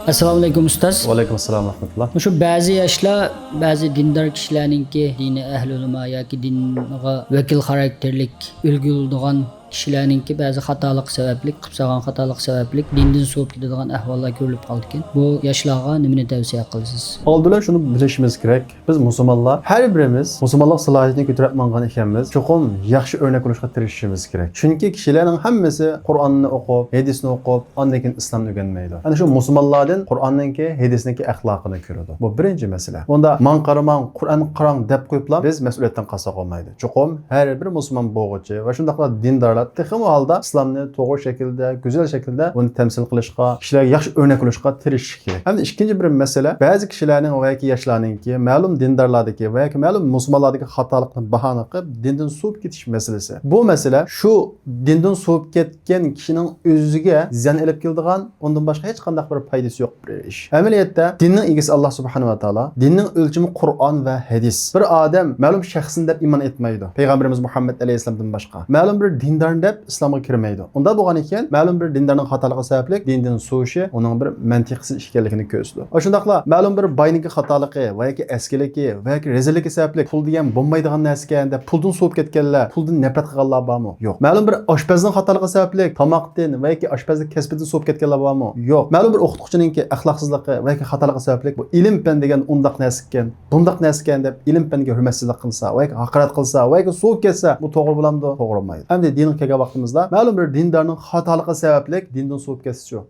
Assalomu alaykum ustoz. Va alaykum assalom rahmatulloh. Shu ba'zi yoshlar, ba'zi dindor kishilarningki dini ahli ulamo yoki dinga vakil xarakterlik ulgu bo'ladigan kishilarningki ba'zi xatolik sababli, qilib solgan xatolik sababli dindan suvib ketadigan ahvollar ko'rilib qoldi ekan. Bu yoshlarga nimani tavsiya qilasiz? Oldindan shuni bilishimiz kerak. Biz musulmonlar har birimiz musulmonlik salohiyatini ko'tarib mangan ekanmiz. Cho'qim yaxshi o'rnak bo'lishga tirishishimiz kerak. Chunki kishilarning hammasi Qur'onni o'qib, hadisni o'qib, ondan keyin islomni o'rganmaydi. Ana shu musulmonlardan Qur'onningki, hadisningki axloqini ko'radi. Bu birinchi masala. Unda man qaramang, Qur'on qarang deb qo'yiblar, biz mas'uliyatdan qasoq olmaydi. Cho'qim har bir musulmon bo'g'ichi va shundaqla dindorlar texim holda islomni to'g'ri shaklda, go'zal shaklda uni tamsil qilishga, kishilarga yaxshi o'rnak bo'lishga tirishish kerak. Hamda ikkinchi bir masala, ba'zi kishilarning va yoki yoshlarningki ma'lum dindarlardagi va yoki ma'lum musulmonlardagi xatolikni bahona qilib dindan suvib ketish masalasi. Bu masala shu dindan suvib ketgan kishining o'ziga ziyon olib keladigan, undan boshqa hech qanday bir foydasi yo'q bir ish. Amaliyotda dinning egasi Alloh subhanahu va taolo, dinning o'lchami Qur'on va hadis. Bir odam ma'lum shaxsni deb iymon etmaydi. Payg'ambarimiz Muhammad alayhisolamdan boshqa. Ma'lum bir dindor deb islomga kirmaydi. Unda bo'lgan ekan, ma'lum bir dindarning xatoligi sababli dindan suvishi uning bir mantiqsiz ekanligini ko'rsatdi. Shundaqla ma'lum bir boyniki xatoligi va yoki askiligi va yoki rezilligi sababli pul degan bo'lmaydigan narsaga deb puldan suvib ketganlar, puldan nafrat qilganlar bormi? Yo'q. Ma'lum bir oshpazning xatoligi sababli tomoqdan va yoki oshpazlik kasbidan suvib ketganlar bormi? Yo'q. Ma'lum bir o'qituvchininki axloqsizligi va yoki xatoligi sababli bu ilm fan degan undaq narsa ekan, bundaq narsa ekan deb ilm faniga hurmatsizlik qilsa va yoki haqorat qilsa va yoki suvib ketsa, bu to'g'ri bo'lamdi? To'g'ri bo'lmaydi. Hamda dinning kelgan vaqtimizda ma'lum bir dindarning xatoligi sababli dindan suvib ketishi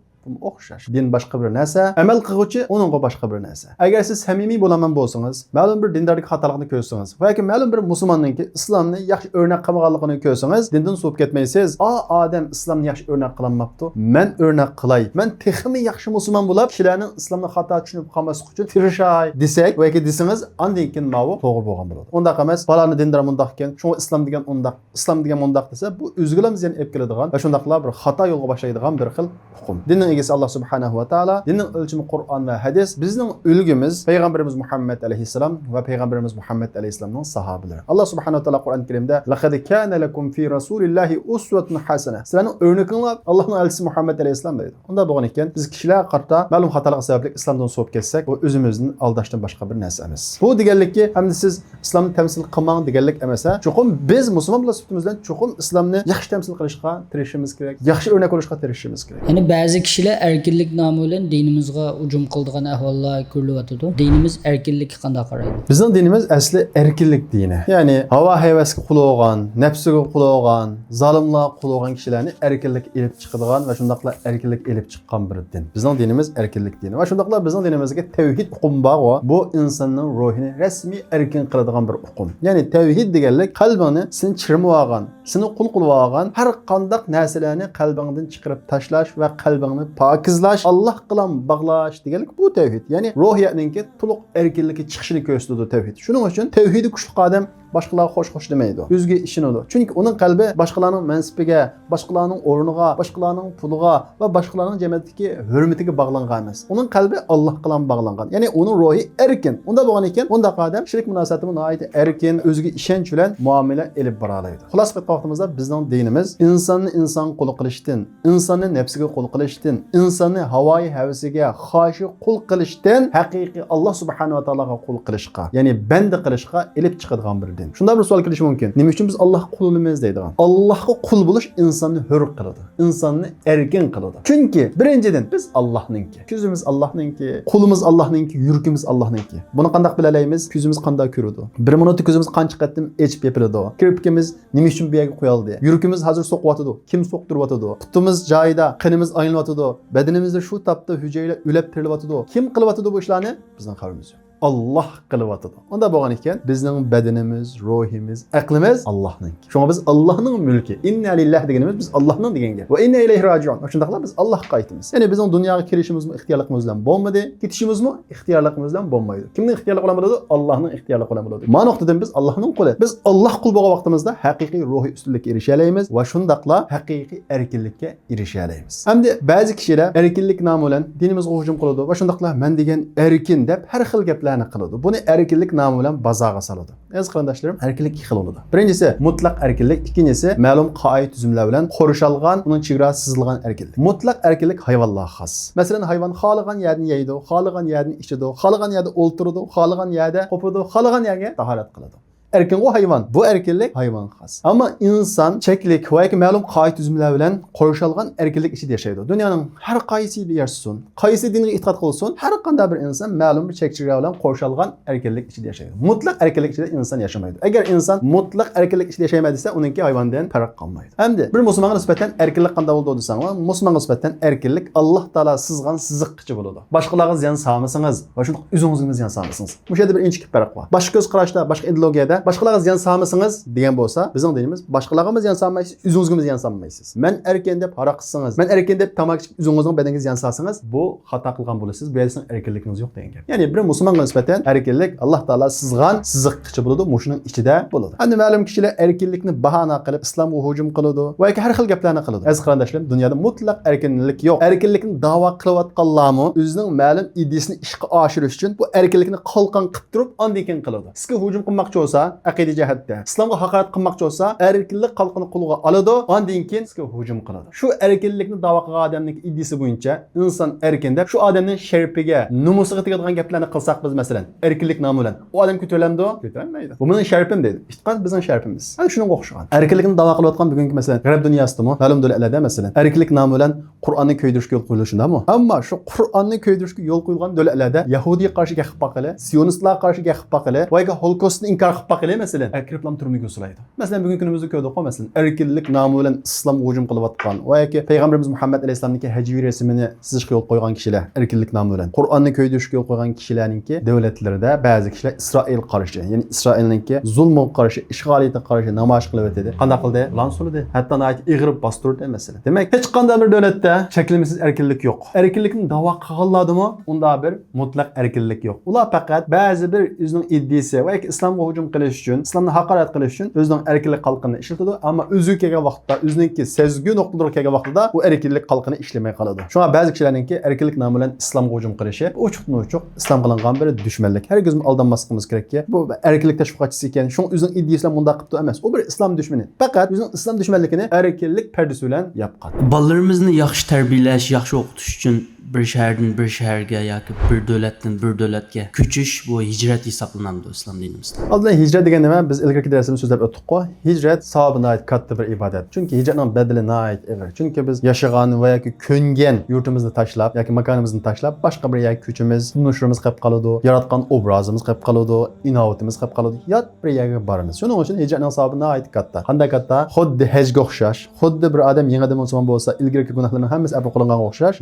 o'xshash. Din boshqa bir narsa, amal qiluvchi uningga boshqa bir narsa. Agar siz samimiy bo'laman bo'lsangiz, ma'lum bir dindorlik xatoligini ko'rsangiz va yoki ma'lum bir musulmonningki islomni yaxshi o'rnak qilmaganligini ko'rsangiz, dindan suvib ketmaysiz. Odam islomni yaxshi o'rnak qilolmabdi. Men o'rnak qilay. Men texmi yaxshi musulmon bo'lib, kishilarning islomni xato tushunib qolmaslik uchun tirishay desak va yoki desangiz, andan keyin ma'vu to'g'ri bo'lgan bo'ladi. Undaq emas, faloni dindor mundaq ekan, shu islom degan undaq, islom degan mundaq desa, bu o'zgalar ziyon olib keladigan va shundaqlar bir xato yo'lga boshlaydigan bir xil hukm. Dinning egasi Alloh subhanahu va taolo, dinning o'lchami Qur'on va hadis, bizning ulgimiz payg'ambarimiz Muhammad alayhisalom va payg'ambarimiz Muhammad alayhisalomning sahobalari. Alloh subhanahu va taolo Qur'on Karimda laqad kana lakum fi rasulillahi uswatun hasana. Sizlarning o'rnakinglar Allohning elchisi Muhammad alayhisalom deydi. Unda bo'lgan ekan, biz kishilar qarta ma'lum xatolik sababli islomdan suvib ketsak, bu o'zimizni aldashdan boshqa bir narsa emas. Bu deganlikki, hamda siz islomni tamsil qilmang deganlik emas. Cho'qim biz musulmonlar sifatimizdan cho'qim islomni yaxshi tamsil qilishga tirishimiz kerak, yaxshi o'rnak bo'lishga tirishimiz kerak. Ya'ni ba'zi kishilar erkinlik nomi bilan dinimizga hujum qiladigan ahvollar ko'rilyapti. Dinimiz erkinlikka qanday qaraydi? Bizning dinimiz asli erkinlik dini. Ya'ni havo havasga qul bo'lgan, nafsiga qul bo'lgan, zolimlar qul bo'lgan kishilarni erkinlik elib chiqadigan va shundaqla erkinlik elib chiqqan bir din. Bizning dinimiz erkinlik dini. Va shundaqla bizning dinimizga tavhid hukm bor va bu insonning ruhini rasmiy erkin qiladigan bir hukm. Ya'ni tavhid deganlik qalbingni seni chirmib olgan, seni qul qilib olgan har qanday narsalarni qalbingdan chiqarib tashlash va qalbingni pokizlash, Alloh bilan bog'lash deganlik bu tavhid. Ya'ni ruhiyatningki to'liq erkinlikka chiqishini ko'rsatadi tavhid. Shuning uchun tavhidi kuchli odam boshqalarga xo'sh demaydi. O'ziga ishonadi. Chunki uning qalbi boshqalarning mansibiga, boshqalarning o'rniga, boshqalarning puliga va boshqalarning jamiyatdagi hurmatiga bog'langan emas. Uning qalbi Alloh bilan bog'langan. Ya'ni uning ruhi erkin. Unda bo'lgan ekan, unda odam shirik munosabatini nihoyat erkin, o'ziga ishonch bilan muomala olib bora oladi. Xulosa qilib vaqtimizda bizning dinimiz insonni inson qul qilishdan, insonni nafsiga qul qilishdan, insonni havoyi havasiga xohishi qul qilishdan haqiqiy Alloh subhanahu va taologa qul qilishga, ya'ni banda qilishga olib chiqadigan bir din. Shunda bir savol kelishi mumkin. Nima uchun biz Alloh qulimiz deydigan? Allohga qul bo'lish insonni hur qiladi, insonni erkin qiladi. Chunki birinchidan biz Allohninki, ko'zimiz Allohninki, qo'limiz Allohninki, yuragimiz Allohninki. Buni qanday bilalaymiz? Ko'zimiz qanday ko'radi? Bir minutda ko'zimiz qancha qatim echib yepiladi? Kirpikimiz nima uchun bu yerga qo'yildi? Yuragimiz hozir so'qyotidi, kim so'qtiryotidi? Putimiz joyida, qinimiz aylanayotidi, badanimizda shu tapda hujaylar ulab tirilyotidi. Kim qilyotidi bu ishlarni? Bizning xabarimiz yo'q. Allah qilyotidi. Unda bo'lgan ekan, bizning badanimiz, ruhimiz, aqlimiz Allohning. Shunga biz Allohning mulki. Inna lillahi deganimiz biz Allohning degan gap. Va inna ilayhi rajiun. Shundaqla biz Allohga qaytamiz. Ya'ni bizning dunyoga kelishimizmi ixtiyorligimiz bilan bo'lmadi, ketishimizmi ixtiyorligimiz bilan bo'lmaydi. Kimning ixtiyorligi bilan bo'ladi? Allohning ixtiyorligi bilan bo'ladi. Ma nuqtadan biz Allohning quli. Biz Alloh qul bo'lgan vaqtimizda haqiqiy ruhiy ustunlikka erisha olamiz va shundaqla haqiqiy erkinlikka erisha olamiz. Hamda ba'zi kishilar erkinlik nomi bilan dinimizga hujum qiladi va shundaqla men degan erkin deb har xil gaplar gaplarni qiladi. Buni erkinlik nomi bilan bazaga soladi. Aziz qarindoshlarim, erkinlik ikki xil bo'ladi. Birinchisi mutlaq erkinlik, ikkinchisi ma'lum qoida tuzumlar bilan qo'rishalgan, uning chegarasi chizilgan erkinlik. Mutlaq erkinlik hayvonlarga xos. Masalan, hayvon xohlagan yerni yeydi, xohlagan yerni ichadi, xohlagan yerda o'ltiradi, xohlagan yerda qopadi, xohlagan yerga tahorat qiladi. Erkin o hayvan. Bu erkinlik hayvan xas. Ama insan çeklik va ma'lum qoida tuzumlar bilan qo'rishalgan erkinlik ichida yashaydi. Dunyoning har qaysi bir yashsin, qaysi dinga e'tiqod qilsin, har qanday bir inson ma'lum bir chekchilar bilan qo'rishalgan erkinlik ichida yashaydi. Mutlaq erkinlik ichida inson yashamaydi. Agar inson mutlaq erkinlik ichida yashamaydi desa, uningki hayvondan farq qilmaydi. Hamda bir musulmonga nisbatan erkinlik qanday bo'ldi desang, musulmonga nisbatan erkinlik Alloh taolo sizgan siziqqichi bo'ladi. Boshqalarga ziyon solmasangiz va shuni o'zingizga ziyon solmasangiz. Bu yerda bir inchik farq bor. Boshqa ko'z qarashda, boshqa ideologiyada başkalarga ziyan salmasanız degan bo'lsa, bizning dinimiz başkalarga ziyan salmaysiz, o'zingizga ziyan salmaysiz. Men erken deb haroq qilsangiz, men erken deb tamak ichib o'zingizning badaningizga ziyan salsangiz, bu xato qilgan bo'lasiz. Bu yerda erkinligingiz yo'q degan gap. Ya'ni bir musulmonga nisbatan erkinlik Alloh taolo sizgan siziqqichi bo'ladi, mushuning ichida bo'ladi. Endi ma'lum kishilar erkinlikni bahona qilib islomga hujum qiladi va har xil gaplarni qiladi. Aziz qarindoshlarim, dunyoda mutlaq erkinlik yo'q. Erkinlikni da'vo qilayotganlarmi o'zining ma'lum ideyasini ishga oshirish uchun bu erkinlikni qalqon qilib turib, ondan keyin qiladi. Sizga hujum qilmoqchi bo'lsa, aqida jihatda islomga haqorat qilmoqchi bo'lsa, erkinlik qalqini qo'lga oladi, ondan keyin sizga hujum qiladi. Shu erkinlikni da'vo qilgan odamning ideyasi bo'yicha inson erkin deb shu odamning sharpiga, nomusiga tegadigan gaplarni qilsak biz masalan, erkinlik nomi bilan u odam ko'tarilamdi, ko'tarilmaydi. Bu mening sharpim deydi. E'tiqod bizning sharpimiz. Ana shunga o'xshagan. Erkinlikni da'vo qilayotgan bugungi masalan, g'arb dunyosidami, ma'lum davlatlarda masalan, erkinlik nomi bilan Qur'onni ko'ydirishga yo'l qo'yilishindami? Ammo shu Qur'onni ko'ydirishga yo'l qo'yilgan davlatlarda Yahudiy qarshi gapib baqili, Sionistlar qarshi gapib baqili, va Holocaustni inkor qilib baqili masalan, erkinlik turmuga usulaydi. Masalan, bugungi kunimizda ko'rdik, masalan, erkinlik nomi bilan islom hujum qilayotgan va payg'ambarimiz Muhammad alayhisolamning hajviy rasmini chizishga yo'l qo'ygan kishilar, erkinlik nomi bilan Qur'onni ko'ydirishga yo'l qo'ygan kishilarningki davlatlarida ba'zi kishilar Isroil qarshi, ya'ni Isroilningki zulmga qarshi, ishg'oliyatga qarshi namoyish qilib o'tadi. Qanday qildi? Lan surdi. Hatto ig'rib bostirdi masalan. Demak, hech qanday bir davlatda cheklimsiz erkinlik yo'q. Erkinlikni da'vo qilganlardimi, unda bir mutlaq erkinlik yo'q. Ular faqat ba'zi bir o'zining ideyasi va islomga hujum qilish uchun, islomni haqorat qilish uchun o'zining erkinlik qalqini ishlatadi, ammo o'zi kelgan vaqtda, o'ziningki sezgi nuqtalarga kelgan vaqtida u erkinlik qalqini ishlamay qoladi. Shunga ba'zi kishilarningki erkinlik nomi bilan islomga hujum qilishi ochiq-ochiq islom qilingan bir dushmanlik. Herkes aldanmasligimiz kerakki, bu erkinlik tashviqotchisi ekan, shu o'zining ideyasidan bunda qilibdi emas. U bir islom dushmani. Faqat o'zining islom dushmanligini erkinlik perdasi bilan yapqan. Bolalarimizni yaxshi tarbiyalash, yaxshi o'qitish uchun bir shahardan bir shaharga yoki bir davlatdan bir davlatga ko'chish bu hijrat hisoblanadi islom dinimizda. Oldin hijrat degan nima? Biz ilgari darsimizda so'zlab o'tdik-ku. Hijrat savobina oid katta bir ibodat. Chunki hijratning bedeli oid ever. Chunki biz yashagan va yoki ko'ngan yurtimizni tashlab yoki makonimizni tashlab boshqa bir yerga ko'chimiz, tunishimiz qolib qoladi, yaratgan obrazimiz qolib qoladi, inovatimiz qolib qoladi, yot bir yerga boramiz. Shuning uchun hijratning savobina oid katta. Qanday katta? Xuddi hajga o'xshash, xuddi bir odam yangidan musulmon bo'lsa, ilgari gunohlarning hammasi afv qilinganga o'xshash.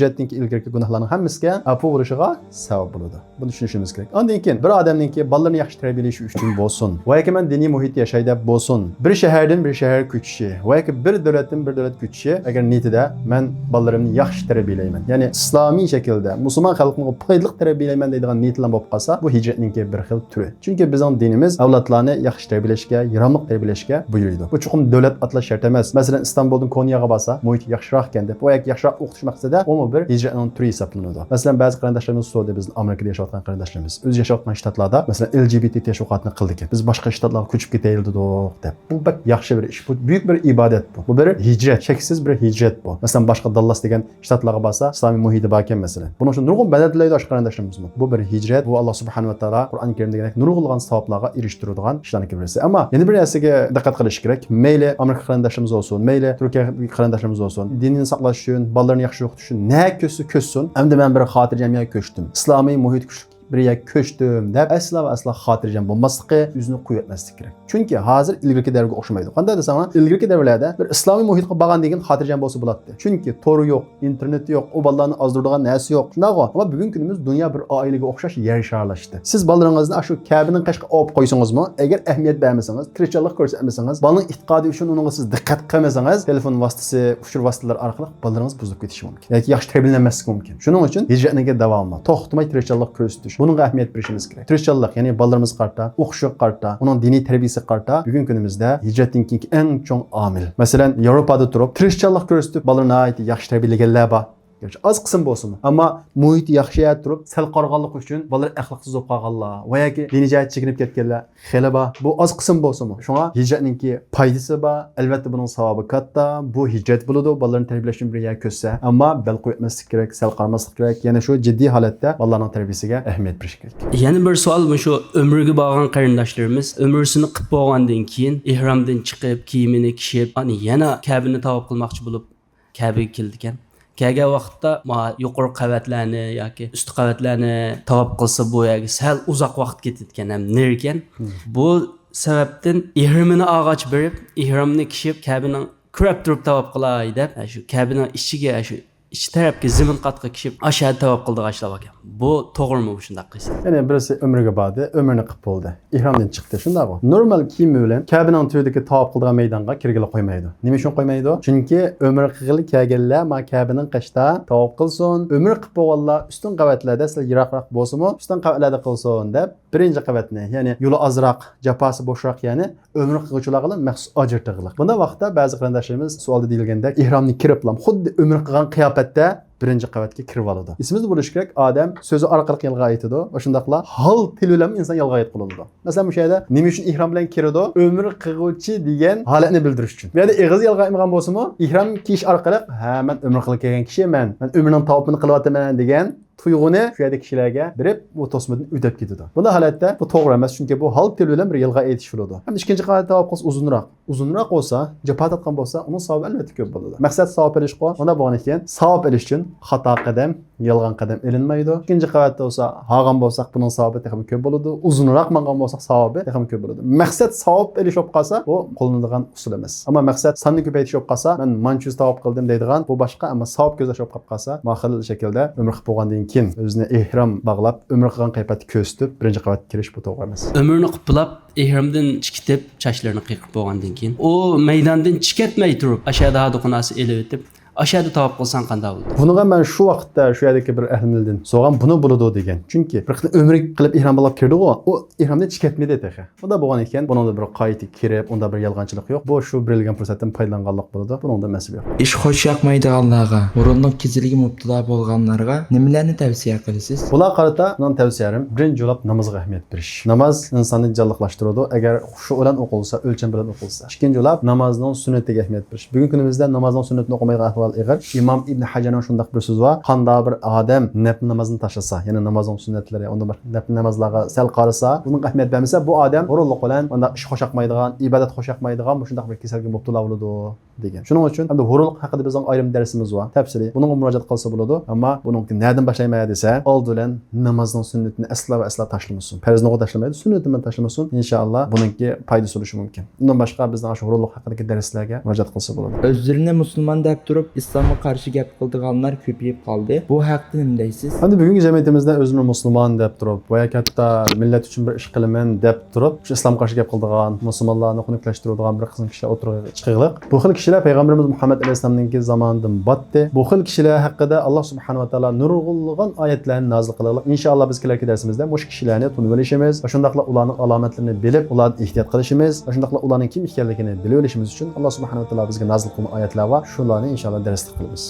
Hijratning ilgari gunohlarning hammasiga afv bo'lishiga sabab bo'ladi. Buni tushunishimiz kerak. Ondan keyin bir odamningki bolalarni yaxshi tarbiyalash uchun bo'lsin, va yoki men diniy muhitda yashayda bo'lsin, bir shahardan bir shahar ko'chishi, va yoki bir davlatdan bir davlat ko'chishi, agar niyatida men bolalarimni yaxshi tarbiyalayman, ya'ni islomiy shaklda musulmon xalqimga foydali tarbiyalayman deydigan niyat bilan bo'lib qolsa, bu hijratningki bir xil turi. Chunki bizning dinimiz avlodlarni yaxshi tarbiyalashga, yaramliq tarbiyalashga buyuradi. Bu chuqur davlat atlash shart emas. Masalan, Istanbuldan Konyaga borsa, muhit yaxshiroq ekan deb, va yoki yaxshiroq o'qitish maqsadida u bir hijratning turi hisoblanadi. Masalan, ba'zi qarindoshlarimiz so'radi, biz Amerikada yashayotgan qarindoshlarimiz, o'zi yashayotgan shtatlarda masalan LGBT tashviqotni qildik. Biz boshqa shtatlarga ko'chib ketayildik deb. Bu bak yaxshi bir ish, bu buyuk bir ibodat bu. Bu bir hijrat, cheksiz bir hijrat bu. Masalan, boshqa Dallas degan shtatlarga borsa, islomiy muhiti bor ekan masalan. Buni uchun nurg'un badallaydi qarindoshlarimiz. Bu bir hijrat, bu Alloh subhanahu va taolo Qur'oni Karimdagi nurg'ulgan savoblarga erishtiradigan ishlarning birisi. Ammo yana bir narsaga diqqat qilish kerak. Mayli Amerika qarindoshlarimiz bo'lsin, mayli Turkiya qarindoshlarimiz bo'lsin, dinini saqlash uchun, bolalarni yaxshi o'qitish uchun ne ko'rsin. Endi men bir xotirjamga ko'chdim. Islomiy muhit bir yerga ko'chdim deb aslo va aslo xotirjam bo'lmasligi, o'zini qo'yatmaslik kerak. Chunki hozir ilgirki davrga o'xshamaydi. Qanday desam, ilgirki davrlarda bir islomiy muhitga borgan degan xotirjam bo'lsa bo'ladi. Chunki to'ri yo'q, internet yo'q, u bolalarni ozdiradigan narsa yo'q. Shundaqmi? Ammo bugungi kunimiz dunyo bir oilaga o'xshash yer sharlashdi. Siz bolalaringizni shu Kabening qashqa olib qo'ysangizmi, agar ahamiyat bermasangiz, tirikchilik ko'rsatmasangiz, bolaning e'tiqodi uchun unga siz diqqat qilmasangiz, telefon vositasi, ushur vositalar orqali bolalaringiz buzilib ketishi mumkin. Yoki yaxshi tarbiyalanmasligi mumkin. Shuning uchun hijratning davomli, to'xtamay tirikchilik ko'rsatish. Bunga ahamiyat berishimiz kerak. Tirikchilik, ya'ni bolalarimiz qarta, o'qishga qarta, uning diniy tarbiyasi qarta bugungi kunimizda hijratning eng chong omil. Masalan, Yevropada turib tirikchilik ko'rsatib bolalarni yaxshi tarbiyalaganlar bor. Az qism bo'lsin. Ammo muhit yaxshi turib, sal qarg'anlik uchun bolalar axloqsiz bo'lib qolganlar va yoki diniy jihat chekinib ketganlar xeli bor. Bu az qism bo'lsin. Shunga hijratninki foydasi bor. Albatta buning savobi katta. Bu hijrat bo'ladi. Bolalarni tarbiyalashni bir yer ko'rsa, ammo bel qo'ymaslik kerak, sal qarmaslik kerak. Yana shu jiddiy holatda bolalarning tarbiyasiga ahamiyat berish kerak. Yana bir savol bu shu umrga borgan qarindoshlarimiz umrsini qilib bo'lgandan keyin ihromdan chiqib, kiyimini kishib, ani yana Ka'bani tavob qilmoqchi bo'lib Ka'baga keldi ekan. Kelgan vaqtda yuqori qavatlarni yoki ust qavatlarni tavob qilsa bu yerga sal uzoq vaqt ketadigan ham nerkan. Bu sababdan ihromini og'ach berib, ihromni kishib Ka'baning kurab turib tavob qilay deb, shu Ka'baning ichiga shu iç tarafga zimin qatqa kishib aşağı tavob qildi g'ashlab ekan. Bu to'g'rimi bu shunday qilsa? Yani birisi ömrüge bordi, ömrünü qilib bo'ldi. İhramdan chiqdi, shunday bu. Normal kiyimi bilan Ka'baning to'yidagi tavob qilgan maydonga kirgili qo'ymaydi. Nima uchun qo'ymaydi? Chunki umr qilgili kelganlar ma Ka'baning qishda tavob qilsin, umr qilib bo'lganlar ustun qavatlarda sizlar yiroqroq bo'lsa-mu, ustun qavatlarda qilsin deb birinchi qavatni, ya'ni yo'li azroq, jafosi bo'shroq, ya'ni umr qiluvchilar bilan maxsus ajrtig'liq. Bunda vaqtda ba'zi qarindoshlarimiz savolda deyilgandek, ihromni kiriblam, xuddi umr qilgan qiyofatda birinchi qavatga kirib oladi. Esimizda bo'lishi kerak, odam so'zi orqali yolg'on aytadi. O'shundaqla hal til bilan inson yolg'on aytib qoladi. Masalan, bu yerda nima uchun ihrom bilan kiradi? Umr qiluvchi degan holatni bildirish uchun. Bu yerda eg'iz yolg'on aytmagan bo'lsa-mu, ihrom kiyish orqali, ha, men umr qilib kelgan kishiman, men umrning tavobini qilyapman degan tuyg'uni shu yerda kishilarga berib, bu to'smadan o'tib ketadi. Bunda holatda bu to'g'ri emas, chunki bu hal til bilan bir yolg'on aytish bo'ladi. Ham ikkinchi qavat tavob qilsa uzunroq bo'lsa, jafot atgan bo'lsa, uning savobi albatta ko'p bo'ladi. Maqsad savob olish qo'y, unda bo'lgan ekan, savob olish uchun xato qadam, yolg'on qadam ilinmaydi. Ikkinchi qavatda bo'lsa, hagan bo'lsak, buning savobi ham ko'p bo'ladi. Uzunroq mangan bo'lsak, savobi ham ko'p bo'ladi. Maqsad savob olish bo'lib qolsa, bu qo'llanadigan usul emas. Ammo maqsad sonni ko'paytirish bo'lib qolsa, men manchuz tavob qildim deydigan, bu boshqa, ammo savob ko'zlash bo'lib qolsa, mahal shaklda umr qilib bo'lgandan keyin o'zini ihrom bog'lab, umr qilgan qaypatni ko'zitib, birinchi qavatga kirish bu to'g'ri emas. Umrni qiplab, ihromdan chiqib, chachlarini qiyqib bo'lgandan keyin, u maydondan chiqatmay turib, aşağıda do'qonasi elib o'tib, aşağıda tavob qilsan qanday bo'ladi? Buniga men shu vaqtda shu yerdagi bir ahlimdan so'ragam, buni bo'ladi degan. Chunki bir umr qilib ihrom bog'lab kirdi-ku, u ihromdan chiqatmaydi dedi. Bunda bo'lgan ekan, buningda bir qoyiti kirib, unda bir yolg'onchilik yo'q. Bu shu berilgan fursatdan foydalanganlik bo'ladi. Buningda masala yo'q. İş xoş yoqmaydiganlarga, burunluq kiziliga mubtalo bo'lganlarga nimalarni tavsiya qilasiz? Bular qarata men tavsiyalarim birinchi bo'lib namozga ahamiyat berish. Namoz insonni jonliqlashtiradi. Agar shu bilan o'qilsa, o'lcham bilan o'qilsa. Ikkinchi bo'lib namozning sunnatiga ahamiyat berish. Bugungi kunimizda namozning sunnatini o'qimaydigan ahvol ig'ir. İmam İbn Hajarning shundaq bir so'zi bor. Qanday bir odam nafl namozini tashlasa, ya'ni namozning sunnatlari, unda bir nafl namozlarga sal qarasa, buning ahamiyat bermasa, bu odam o'rinliq bilan unda ish xo'shaqmaydigan, ibodat xo'shaqmaydigan bu shundaq bir kasalga mubtalo bo'ladi degan. Shuning uchun hamda o'rinliq haqida bizning ayrim darsimiz bor. Tafsili. Bunga murojaat qilsa bo'ladi, ammo buning nerdan boshlayman desa, oldidan namozning sunnatini asla va asla tashlamasin. Farzni tashlamaydi, sunnatini tashlamasin. Inshaalloh buningki foydasi bo'lishi mumkin. Undan boshqa bizning shu o'rinliq haqidagi darslarga murojaat qilsa bo'ladi. O'zlarini musulmon deb turib, islomga qarshi gap qildiganlar ko'payib qoldi. Bu haqda nima deysiz? Endi bugungi jamiyatimizda o'zini musulmon deb turib, va katta millat uchun bir ish qilaman deb turib, shu islom qarshi gap qildigan, musulmonlarni xunuklashtiradigan bir qism kishilar o'tirib chiqig'liq. Bu xil kishilar payg'ambarimiz Muhammad alayhisolamning zamonidan batdi. Bu xil kishilar haqida Alloh subhanahu va taolo nurg'ulg'an oyatlarni nozil qiladi. Inshaalloh biz kelayotgan darsimizda mush kishilarni tunib olishimiz, va shundaqla ularning alomatlarini bilib, ulardan ehtiyot qilishimiz, va shundaqla ularning kim ekanligini bilib olishimiz uchun Alloh subhanahu va taolo bizga nozil qilgan oyatlar va shularni inshaalloh darslik qilamiz.